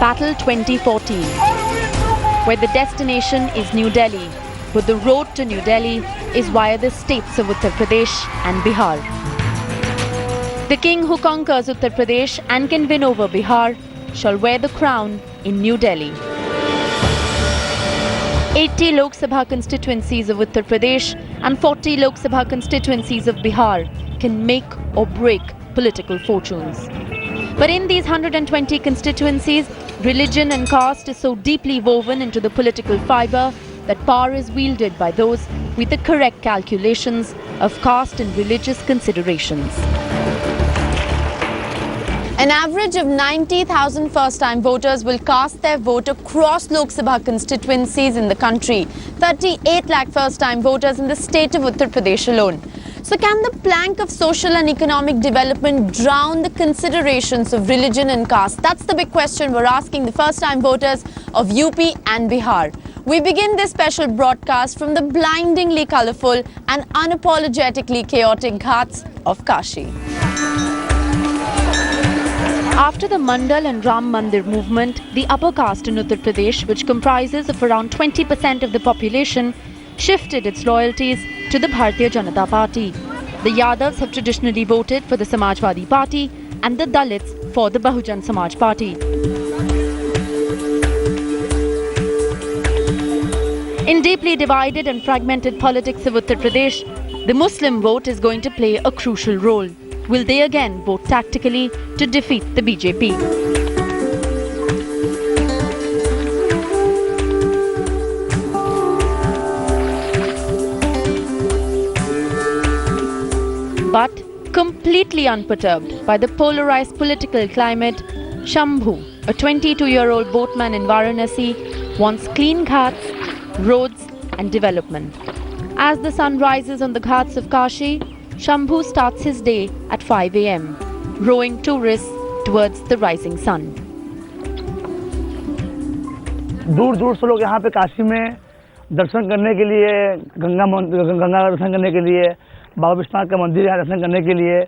Battle 2014, where the destination is New Delhi, but the road to New Delhi is via the states of Uttar Pradesh and Bihar. The king who conquers Uttar Pradesh and can win over Bihar shall wear the crown in New Delhi. 80 Lok Sabha constituencies of Uttar Pradesh and 40 Lok Sabha constituencies of Bihar can make or break political fortunes. But in these 120 constituencies, religion and caste is so deeply woven into the political fibre that power is wielded by those with the correct calculations of caste and religious considerations. An average of 90,000 first-time voters will cast their vote across Lok Sabha constituencies in the country. 38 lakh first-time voters in the state of Uttar Pradesh alone. So can the plank of social and economic development drown the considerations of religion and caste? That's the big question we're asking the first-time voters of UP and Bihar. We begin this special broadcast from the blindingly colourful and unapologetically chaotic ghats of Kashi. After the Mandal and Ram Mandir movement, the upper caste in Uttar Pradesh, which comprises of around 20% of the population, shifted its loyalties to the Bharatiya Janata Party. The Yadavs have traditionally voted for the Samajwadi Party and the Dalits for the Bahujan Samaj Party. In deeply divided and fragmented politics of Uttar Pradesh, the Muslim vote is going to play a crucial role. Will they again vote tactically to defeat the BJP? But completely unperturbed by the polarized political climate, Shambhu, a 22-year-old boatman in Varanasi, wants clean ghats, roads and development. As the sun rises on the ghats of Kashi, Shambhu starts his day at 5 a.m, rowing tourists towards the rising sun. दूर दूर से लोग यहाँ पे काशी में दर्शन करने के लिए, गंगा का दर्शन करने के लिए, बाबा विश्वनाथ का मंदिर यहाँ दर्शन करने के लिए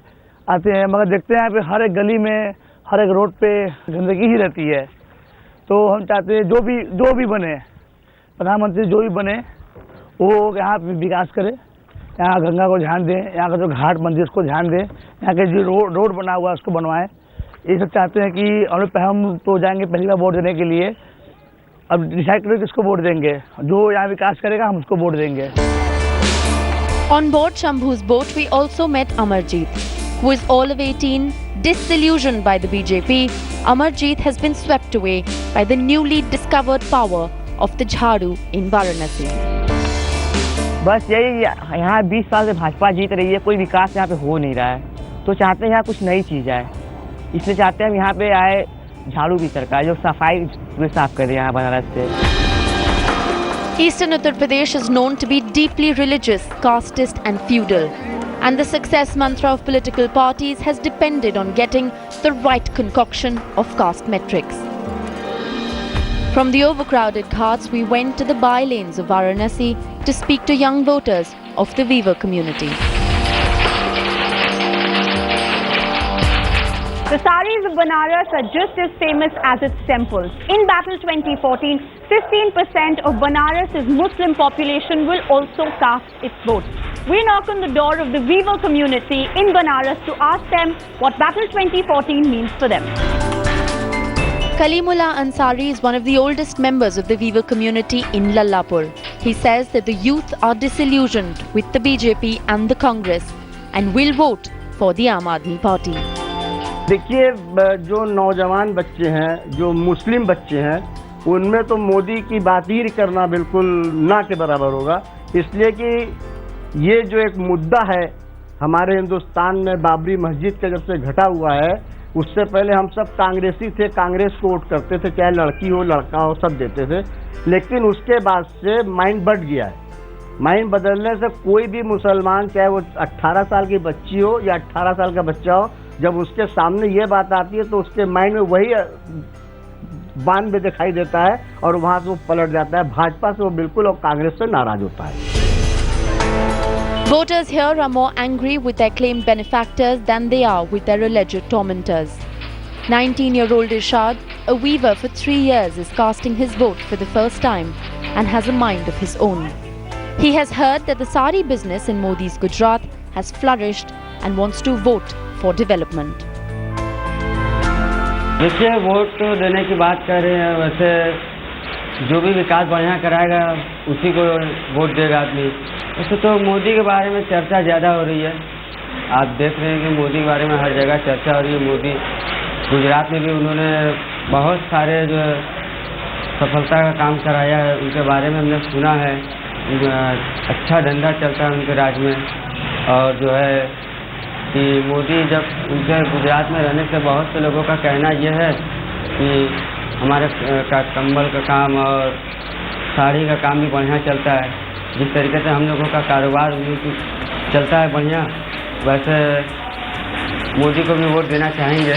आते हैं। मगर देखते हैं यहाँ पे हर एक गली में, हर एक रोड पे गंदगी ही रहती है। तो हम चाहते हैं जो भी बने, प्रधानमंत्री जो भी बने, वो यहाँ पे विकास करे, यहाँ गंगा को ध्यान दें, यहाँ का जो घाट मंदिर उसको ध्यान दें, यहाँ के जो रोड बना हुआ है उसको बनवाएं। ये सब चाहते हैं कि हम तो जाएंगे पहली बार वोट देने के लिए। अब डिसाइड करें किसको वोट देंगे, जो यहाँ विकास करेगा हम उसको वोट देंगे। On board Shambhu's boat, we also met Amarjeet, who is all of 18, disillusioned by the BJP. Amarjeet has been swept away by the newly discovered power of the Jhadu in Varanasi. बस यही, यहाँ 20 साल से भाजपा जीत रही है, कोई विकास यहाँ पे हो नहीं रहा है, तो चाहते हैं यहाँ कुछ नई चीज़ आए, इसलिए चाहते हैं हम यहाँ पे आए झाड़ू की सरकार जो सफाई साफ करे यहाँ बनारस से। Eastern Uttar Pradesh is known to be deeply religious, casteist and feudal, and the success mantra of political parties has depended on getting the right concoction of caste metrics. From the overcrowded ghats, we went to the by-lanes of Varanasi to speak to young voters of the Weaver community. The saris of Banaras are just as famous as its temples. In Battle 2014, 15% of Banaras's Muslim population will also cast its vote. We knock on the door of the Weaver community in Banaras to ask them what Battle 2014 means for them. Kalimullah Ansari is one of the oldest members of the Weaver community in Lallapur. He says that the youth are disillusioned with the BJP and the Congress and will vote for the Aam Aadmi Party. देखिए, जो नौजवान बच्चे हैं, जो मुस्लिम बच्चे हैं, उनमें तो मोदी की बात ही करना बिल्कुल ना के बराबर होगा, इसलिए कि ये जो एक मुद्दा है हमारे हिंदुस्तान में बाबरी मस्जिद का जब से घटा हुआ है, उससे पहले हम सब कांग्रेसी थे, कांग्रेस को वोट करते थे, चाहे लड़की हो लड़का हो सब देते थे, लेकिन उसके बाद से माइंड बढ़ गया है। माइंड बदलने से कोई भी मुसलमान, चाहे वो 18 साल की बच्ची हो या 18 साल का बच्चा हो, जब उसके सामने ये बात आती है तो उसके माइंड में वही बान में दिखाई देता है और वहां से वो पलट जाता है। भाजपा से वो बिल्कुल और कांग्रेस से नाराज होता है। Voters here are more angry with their claimed benefactors than they are with their alleged tormentors. 19-year-old Irshad, a weaver for 3 years, is casting his vote for the first time and has a mind of his own. He has heard that the sari business in Modi's Gujarat has flourished and wants to vote for development. देखिए, vote देने की बात कर रहे हैं, वैसे जो भी विकास बढ़िया कराएगा उसी को वोट देगा आदमी। वैसे तो मोदी के बारे में चर्चा ज़्यादा हो रही है, आप देख रहे हैं कि मोदी के बारे में हर जगह चर्चा हो रही है। मोदी गुजरात में भी उन्होंने बहुत सारे जो सफलता का काम कराया है, उनके बारे में हमने सुना है। अच्छा धंधा चलता है उनके राज्य में। और जो है कि मोदी जब उनके गुजरात में रहने से बहुत से लोगों का कहना यह है कि हमारे कंबल का काम और साड़ी का काम भी बढ़िया चलता है। जिस तरीके से हम लोगों का कारोबार चलता है बढ़िया, वैसे मोदी को भी वोट देना चाहेंगे।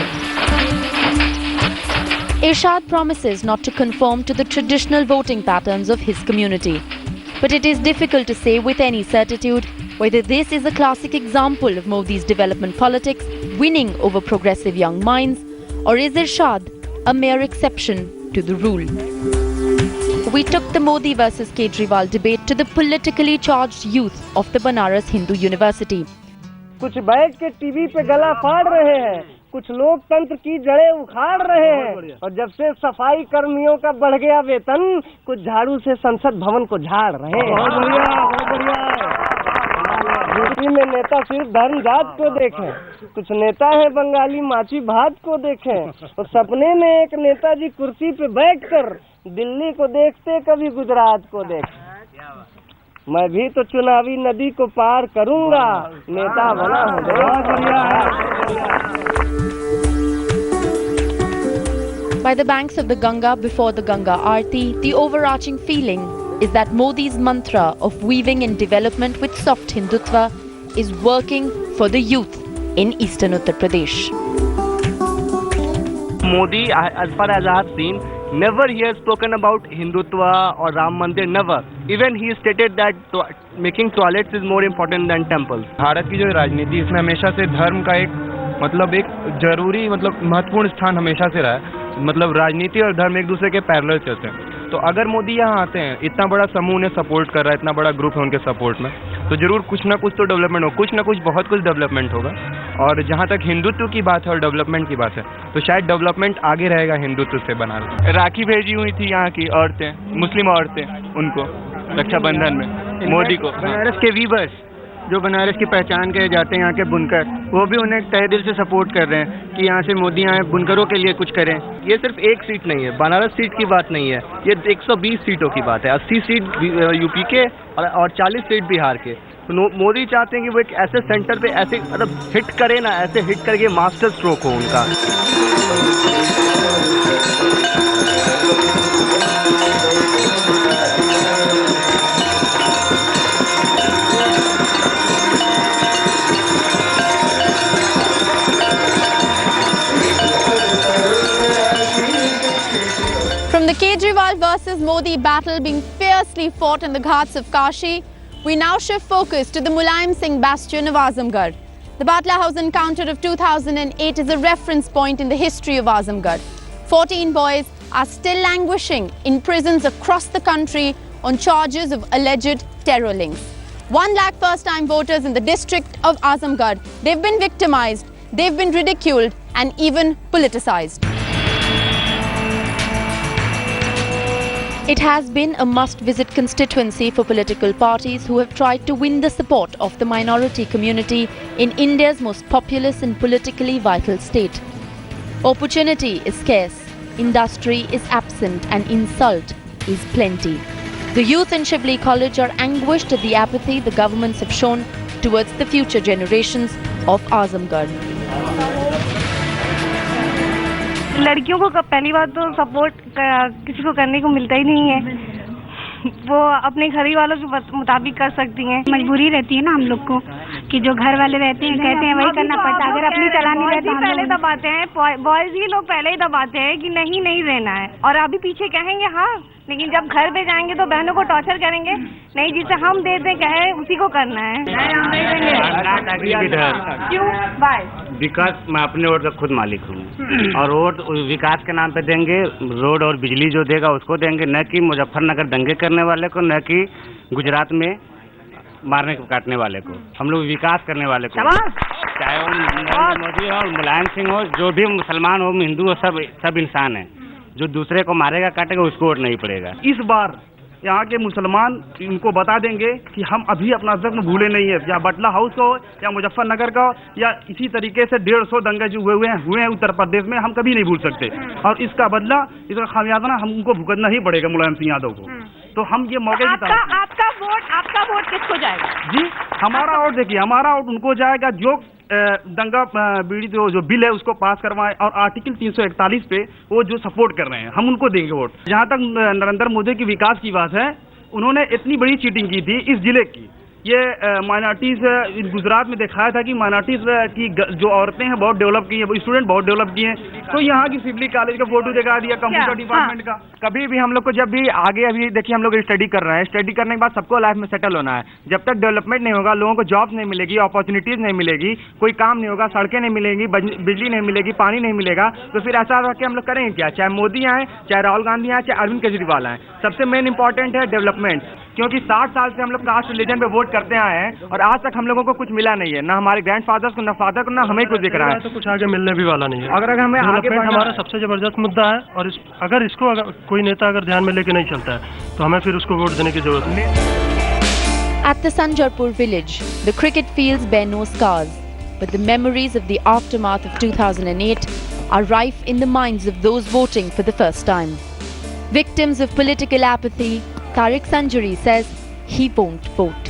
Irshad promises not to conform to the traditional voting patterns of his community. But it is difficult to say with any certitude whether this is a classic example of Modi's development politics winning over progressive young minds, or is Irshad a mere exception to the rule. We took the Modi versus Kejriwal debate to the politically charged youth of the Banaras Hindu University. कुछ बैठ के TV पे गला फाड़ रहे हैं, कुछ लोकतंत्र की जड़ें उखाड़ रहे हैं, और जब से सफाई कर्मियों का बढ़ गया वेतन, कुछ झाड़ू से संसद भवन को झाड़ रहे हैं। बहुत बढ़िया। यूपी में नेता सिर्फ धर्म जात को देखें, कुछ नेता है बंगाली माची भात को देखें, और सपने में एक नेताजी कुर्सी पे बैठकर दिल्ली को देखते, कभी गुजरात को देखते। मैं भी तो चुनावी नदी को पार करूंगा, नेता बना By the banks of the Ganga before the Ganga Aarti, the overarching feeling is that Modi's mantra of weaving in development with soft Hindutva is working for the youth in eastern Uttar Pradesh. Modi, as far as I have seen, never he has spoken about Hindutva or Ram Mandir, never. Even he stated that making toilets is more important than temples. Bharat की जो राजनीति, इसमें हमेशा से धर्म का एक जरूरी महत्वपूर्ण स्थान हमेशा से रहा है। मतलब राजनीति और धर्म एक दूसरे के पैरेलल चलते हैं। तो अगर मोदी यहाँ आते हैं, इतना बड़ा समूह उन्हें सपोर्ट कर रहा है, इतना बड़ा ग्रुप है उनके सपोर्ट में, तो जरूर कुछ ना कुछ तो डेवलपमेंट हो, कुछ ना कुछ बहुत कुछ डेवलपमेंट होगा। और जहाँ तक हिंदुत्व की बात है और डेवलपमेंट की बात है, तो शायद डेवलपमेंट आगे रहेगा हिंदुत्व से बना। राखी भेजी हुई थी यहाँ की औरतें, मुस्लिम औरतें, उनको रक्षाबंधन में मोदी को। बनारस के वीवर्स जो बनारस की पहचान के जाते हैं, यहाँ के बुनकर, वो भी उन्हें तहे दिल से सपोर्ट कर रहे हैं कि यहाँ से मोदी आए, बुनकरों के लिए कुछ करें। ये सिर्फ एक सीट नहीं है, बनारस सीट की बात नहीं है, ये 120 सीटों की बात है। 80 सीट यूपी के और 40 सीट बिहार के। तो मोदी चाहते हैं कि वो एक ऐसे सेंटर पे ऐसे मतलब हिट करे ना, ऐसे हिट करके मास्टर स्ट्रोक हो उनका। From the Kejriwal versus Modi battle being fiercely fought in the ghats of Kashi, we now shift focus to the Mulayam Singh bastion of Azamgarh. The Batla House encounter of 2008 is a reference point in the history of Azamgarh. 14 boys are still languishing in prisons across the country on charges of alleged terror links. 1 lakh first-time voters in the district of Azamgarh. They've been victimized, they've been ridiculed and even politicized. It has been a must-visit constituency for political parties who have tried to win the support of the minority community in India's most populous and politically vital state. Opportunity is scarce, industry is absent, and insult is plenty. The youth in Shivli College are anguished at the apathy the governments have shown towards the future generations of Azamgarh. लड़कियों को पहली बात तो support किसी को करने को मिलता ही नहीं है। वो अपने घर वालों के मुताबिक कर सकती हैं। मजबूरी रहती है ना हम लोग को कि जो घर वाले रहते हैं कहते हैं वही करना पड़ता है। अगर अपनी चलानी रहती है पहले दबाते हैं, बॉयज ही लोग पहले ही दबाते हैं कि नहीं रहना है, और अभी पीछे कहेंगे हाँ लेकिन जब घर पे जाएंगे तो बहनों को टॉर्चर करेंगे, नहीं जिसे हम दे दें कहे उसी को करना है। क्यों? बाय बिकॉज मैं अपने वोट का खुद मालिक हूँ और वोट विकास के नाम पे देंगे, रोड और बिजली जो देगा उसको देंगे, न कि मुजफ्फरनगर दंगे करने वाले को, न कि गुजरात में मारने को काटने वाले को। हम लोग विकास करने वाले को, चाहे वो नरेंद्र मोदी हो, मुलायम सिंह हो, जो भी मुसलमान हो, हिंदू हो, सब इंसान है। जो दूसरे को मारेगा काटेगा उसको वोट नहीं पड़ेगा। इस बार यहाँ के मुसलमान इनको बता देंगे कि हम अभी अपना जख्म भूले नहीं है, या बटला हाउस का हो या मुजफ्फरनगर का हो, या इसी तरीके से 150 दंगे जो हुए हैं उत्तर प्रदेश में, हम कभी नहीं भूल सकते। और इसका बदला, इसका खामियाजा ना हमको भुगतना ही पड़ेगा मुलायम सिंह यादव को। तो हम ये मौके की तरफ आपका वोट किसको जाएगा? जी, हमारा वोट देखिए, हमारा वोट उनको जाएगा जो दंगा बीड़ी जो बिल है उसको पास करवाएं और आर्टिकल 341 पे वो जो सपोर्ट कर रहे हैं, हम उनको देंगे वोट। जहाँ तक नरेंद्र मोदी की विकास की बात है, उन्होंने इतनी बड़ी चीटिंग की थी इस जिले की। ये माइनॉरिटीज गुजरात में दिखाया था कि माइनॉरिटीज की जो औरतें हैं बहुत डेवलप की हैं, स्टूडेंट बहुत डेवलप किए हैं। तो यहाँ की सिवली कॉलेज का फोटो दिखा दिया, कंप्यूटर डिपार्टमेंट का। कभी भी हम लोग को जब भी आगे, अभी देखिए हम लोग स्टडी कर रहे हैं, स्टडी करने के बाद सबको लाइफ में सेटल होना है। जब तक डेवलपमेंट नहीं होगा, लोगों को जॉब नहीं मिलेगी, अपॉर्चुनिटीज नहीं मिलेगी, कोई काम नहीं होगा, सड़कें नहीं मिलेंगी, बिजली नहीं मिलेगी, पानी नहीं मिलेगा, तो फिर ऐसा होगा कि हम लोग करेंगे क्या? चाहे मोदी आए, चाहे राहुल गांधी आए, चाहे अरविंद केजरीवाल आए, सबसे मेन इंपॉर्टेंट है डेवलपमेंट। क्योंकि 60 साल से हम लोग कास्ट रिलीजन पे वोट करते आए हैं और आज तक हम लोगों को कुछ मिला नहीं है, ना हमारे ग्रैंडफादर्स को, ना फादर को, ना हमें कुछ दिख रहा है। तो कुछ आगे मिलने भी वाला नहीं है। अगर हमें आगे हमारा सबसे जबरदस्त मुद्दा है और अगर इसको कोई नेता अगर ध्यान में लेके नहीं चलता है तो हमें फिर उसको वोट देने की जरूरत नहीं। At the Sanjarpur village, the cricket fields bear no scars, but the memories of the aftermath of 2008 are rife in the minds of those voting for the first time. Victims of political apathy, Tariq Sanjari says he won't vote.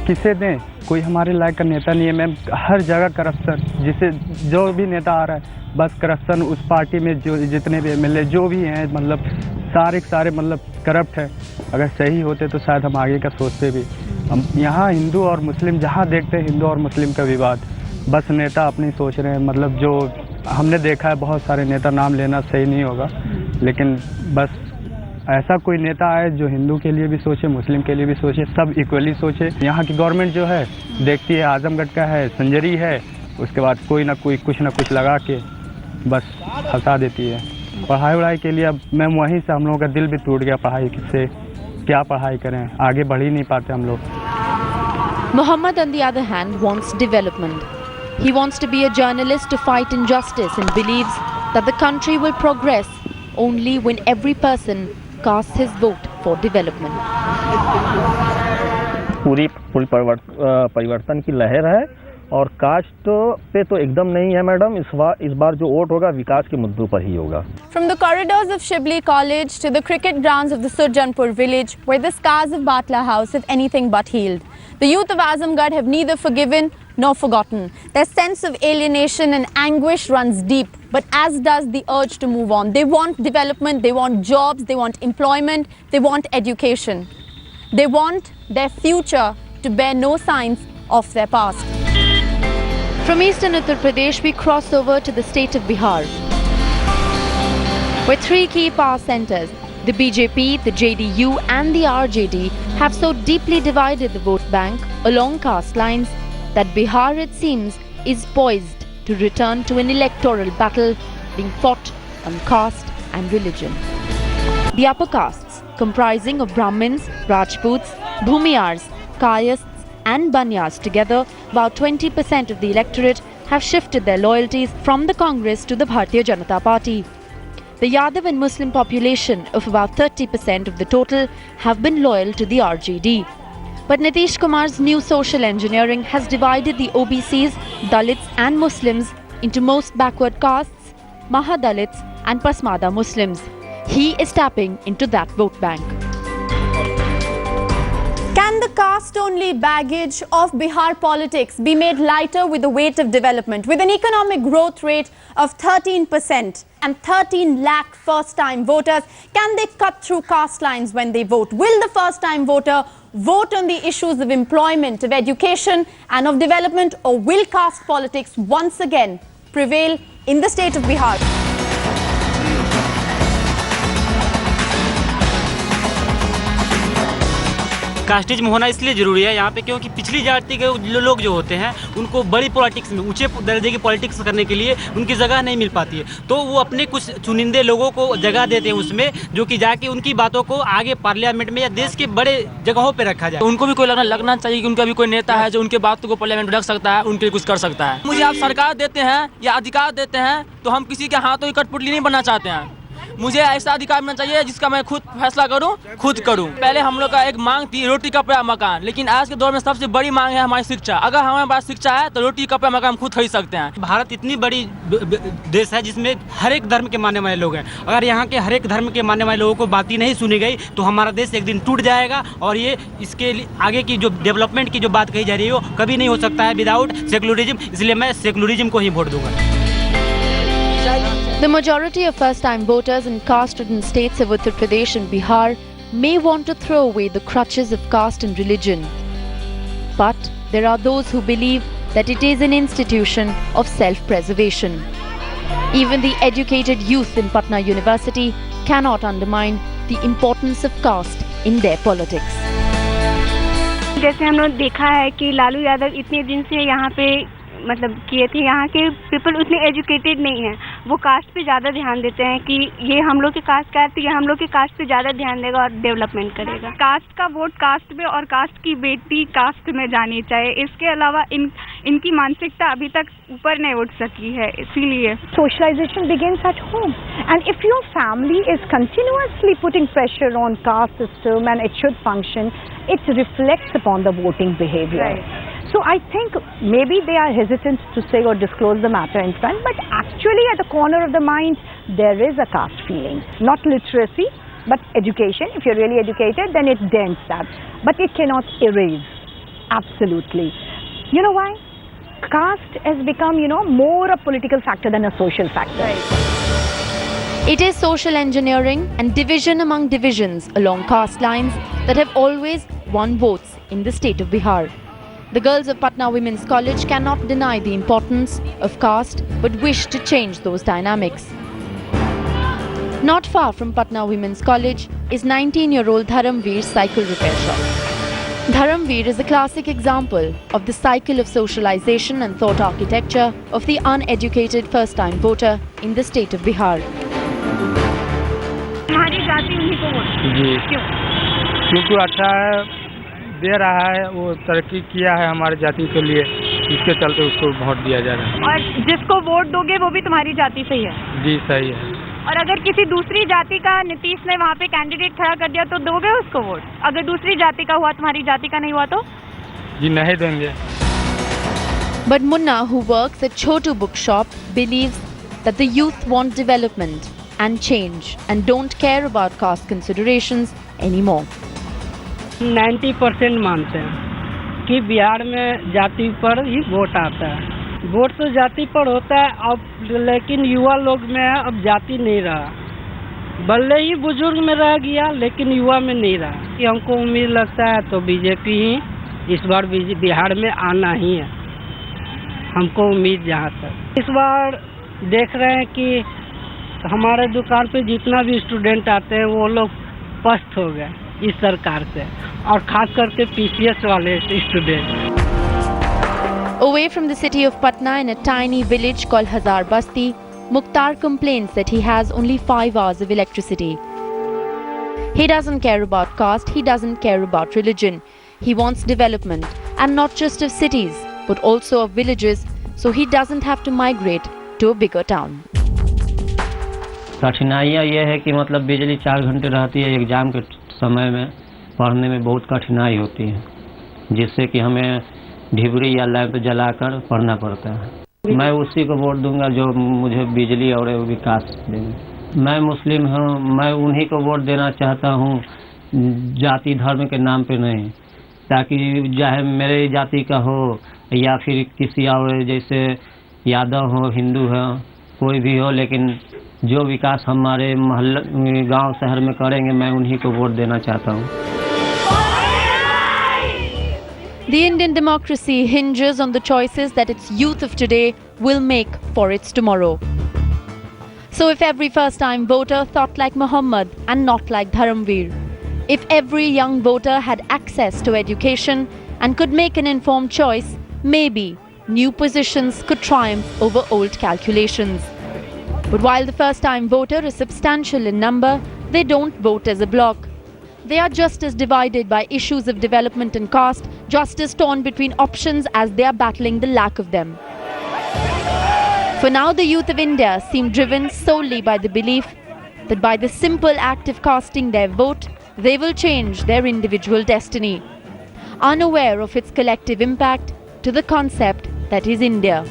किसे दें? कोई हमारे लायक का नेता नहीं है ma'am. हर जगह corruption, जिसे जो भी नेता आ रहा है बस करप्शन। उस पार्टी में जो जितने भी एमएलए जो भी हैं, मतलब सारे मतलब करप्ट है। अगर सही होते तो शायद हम आगे का सोचते भी। हम यहाँ हिंदू और मुस्लिम जहाँ देखते हैं हिंदू और मुस्लिम का विवाद, बस नेता अपनी सोच रहे हैं। मतलब जो हमने देखा है बहुत सारे नेता, नाम लेना सही नहीं होगा, लेकिन बस ऐसा कोई नेता आए जो हिंदू के लिए भी सोचे, मुस्लिम के लिए भी सोचे, सब इक्वली सोचे। यहाँ की गवर्नमेंट जो है देखती है आजमगढ़ का है, संजरी है, उसके बाद कोई ना कोई कुछ ना कुछ लगा के बस फंसा देती है। पढ़ाई वढ़ाई के लिए अब मैम वहीं से हम लोगों का दिल भी टूट गया। पढ़ाई से क्या पढ़ाई करें, आगे बढ़ ही नहीं पाते हम लोग। Muhammad, on the other hand, wants development. He wants to be a journalist to fight injustice and believes that the country will progress only when every person casts his vote for development. पूरी परिवर्तन की लहर है और cast पे तो एकदम नहीं है मैडम। इस बार जो वोट होगा विकास के मुद्दों पर ही होगा। From the corridors of Shibli College to the cricket grounds of the Surjanpur village, where the scars of Batla House have anything but healed, the youth of Azamgarh have neither forgiven nor forgotten. Their sense of alienation and anguish runs deep, but as does the urge to move on. They want development, they want jobs, they want employment, they want education. They want their future to bear no signs of their past. From eastern Uttar Pradesh, we cross over to the state of Bihar, where three key power centers, the BJP, the JDU and the RJD, have so deeply divided the vote bank along caste lines that Bihar, it seems, is poised to return to an electoral battle being fought on caste and religion. The upper castes, comprising of Brahmins, Rajputs, Bhumiyars, Kayasts and Banyas together, about 20% of the electorate have shifted their loyalties from the Congress to the Bharatiya Janata Party. The Yadav and Muslim population of about 30% of the total have been loyal to the RJD. But Nitish Kumar's new social engineering has divided the OBCs, Dalits and Muslims into most backward castes, Mahadalits and Pasmada Muslims. He is tapping into that vote bank. Can the caste-only baggage of Bihar politics be made lighter with the weight of development? With an economic growth rate of 13% and 13 lakh first-time voters, can they cut through caste lines when they vote? Will the first-time voter vote on the issues of employment, of education and of development, or will caste politics once again prevail in the state of Bihar? Casteism होना इसलिए ज़रूरी है यहाँ पे क्योंकि पिछली जाति के लोग जो होते हैं उनको बड़ी पॉलिटिक्स में ऊंचे दर्जे की पॉलिटिक्स करने के लिए उनकी जगह नहीं मिल पाती है, तो वो अपने कुछ चुनिंदे लोगों को जगह देते हैं उसमें, जो कि जाके उनकी बातों को आगे पार्लियामेंट में या देश के बड़े जगहों पर रखा जाए। उनको भी कोई लगना चाहिए कि उनका भी कोई नेता है जो उनके बातों को पार्लियामेंट में रख सकता है, उनके लिए कुछ कर सकता है। मुझे आप सरकार देते हैं या अधिकार देते हैं तो हम किसी के हाथों की कठपुतली नहीं बनना चाहते हैं। मुझे ऐसा अधिकार मिलना चाहिए जिसका मैं खुद फैसला करूं, खुद करूं। पहले हम लोग का एक मांग थी रोटी कपड़ा मकान, लेकिन आज के दौर में सबसे बड़ी मांग है हमारी शिक्षा। अगर हमारे पास शिक्षा है तो रोटी कपड़ा मकान हम खुद खरीद सकते हैं। भारत इतनी बड़ी देश है जिसमें हर एक धर्म के मानने वाले लोग हैं। अगर यहाँ के हर एक धर्म के मानने वाले लोगों को बात ही नहीं सुनी गई तो हमारा देश एक दिन टूट जाएगा, और ये इसके आगे की जो डेवलपमेंट की जो बात कही जा रही है वो कभी नहीं हो सकता है विदाउट सेकुलरिज्म। इसलिए मैं सेकुलरिज्म को ही वोट दूंगा। The majority of first-time voters in caste-ridden states of Uttar Pradesh and Bihar may want to throw away the crutches of caste and religion. But there are those who believe that it is an institution of self-preservation. Even the educated youth in Patna University cannot undermine the importance of caste in their politics. जैसे हम लोग देखा है कि लालू यादव इतने दिन से यहाँ पे मतलब किए थे, यहाँ के पीपल उतने एजुकेटेड नहीं हैं, वो कास्ट पे ज़्यादा ध्यान देते हैं कि ये हम लोग के कास्ट का है तो ये हम लोग के कास्ट पे ज़्यादा ध्यान देगा और डेवलपमेंट करेगा। कास्ट का वोट कास्ट में और कास्ट की बेटी कास्ट में जानी चाहिए। इसके अलावा इनकी मानसिकता अभी तक ऊपर नहीं उठ सकी है, इसीलिए Socialization begins at home, and if your family is continuously putting pressure on caste system and it should function, it reflects upon the voting behavior. Right. So I think maybe they are hesitant to say or disclose the matter in front, but actually at the corner of the mind there is a caste feeling. Not literacy, but education. If you're really educated, then it dents that, but it cannot erase. Absolutely. You know why? Caste has become, more a political factor than a social factor. Right. It is social engineering and division among divisions along caste lines that have always won votes in the state of Bihar. The girls of Patna Women's College cannot deny the importance of caste but wish to change those dynamics. Not far from Patna Women's College is 19-year-old Dharamveer's cycle repair shop. Dharamveer is a classic example of the cycle of socialization and thought architecture of the uneducated first-time voter in the state of Bihar. हमारी जाति उन्हीं को vote जी क्यों? क्योंकि अच्छा है, दे रहा है, वो तरक्की किया है हमारे जाति के लिए, इसके चलते उसको वोट दिया जा रहा है। और जिसको वोट दोगे वो भी तुम्हारी जाति से ही है? जी सही है। और अगर किसी दूसरी जाति का नीतीश ने वहाँ पे कैंडिडेट खड़ा कर दिया तो दोगे उसको वोट? अगर दूसरी जाति का हुआ, तुम्हारी जाति का नहीं हुआ तो? जी नहीं देंगे। But Munna, who works at Chotu Bookshop, believes that the youth want development and change and don't care about caste considerations anymore. 90% मानते हैं कि बिहार में जाति पर ही वोट आता है। वोट तो जाति पर होता है अब, लेकिन युवा लोग में अब जाति नहीं रहा। भले ही बुजुर्ग में रह गया लेकिन युवा में नहीं रहा। कि हमको उम्मीद लगता है तो बीजेपी ही इस बार बिहार में आना ही है, हमको उम्मीद जहाँ तक। इस बार देख रहे हैं कि हमारे दुकान पे जितना भी स्टूडेंट आते हैं वो लोग पस्त हो गए इस सरकार से, और खास करके पीसीएस वाले student. Away from the city of Patna in a tiny village called Hazar Basti, Mukhtar complains that he has only 5 hours of electricity. He doesn't care about caste, he doesn't care about religion. He wants development, and not just of cities, but also of villages, so he doesn't have to migrate to a bigger town. कठिनाइयाँ ये है कि मतलब बिजली 4 घंटे रहती है, exam के समय में पढ़ने में बहुत कठिनाई होती है, जिससे कि हमें ढिबरी या लैंप जलाकर पढ़ना पड़ता है। मैं उसी को वोट दूंगा जो मुझे बिजली और विकास देंगे। मैं मुस्लिम हूँ, मैं उन्हीं को वोट देना चाहता हूँ, जाति धर्म के नाम पे नहीं, ताकि चाहे मेरे जाति का हो या फिर किसी और, जैसे यादव हो, हिंदू हो, कोई भी हो, लेकिन जो विकास हमारे मोहल्ले गांव शहर में करेंगे मैं उन्हीं को वोट देना चाहता हूँ। The Indian democracy hinges on the choices that its youth of today will make for its tomorrow. So if every first-time voter thought like Muhammad and not like Dharamveer, If every young voter had access to education and could make an informed choice, maybe new positions could triumph over old calculations. But while the first-time voter is substantial in number, they don't vote as a bloc. They are just as divided by issues of development and caste, just as torn between options as they are battling the lack of them. For now, the youth of India seem driven solely by the belief that by the simple act of casting their vote, they will change their individual destiny, unaware of its collective impact to the concept that is India.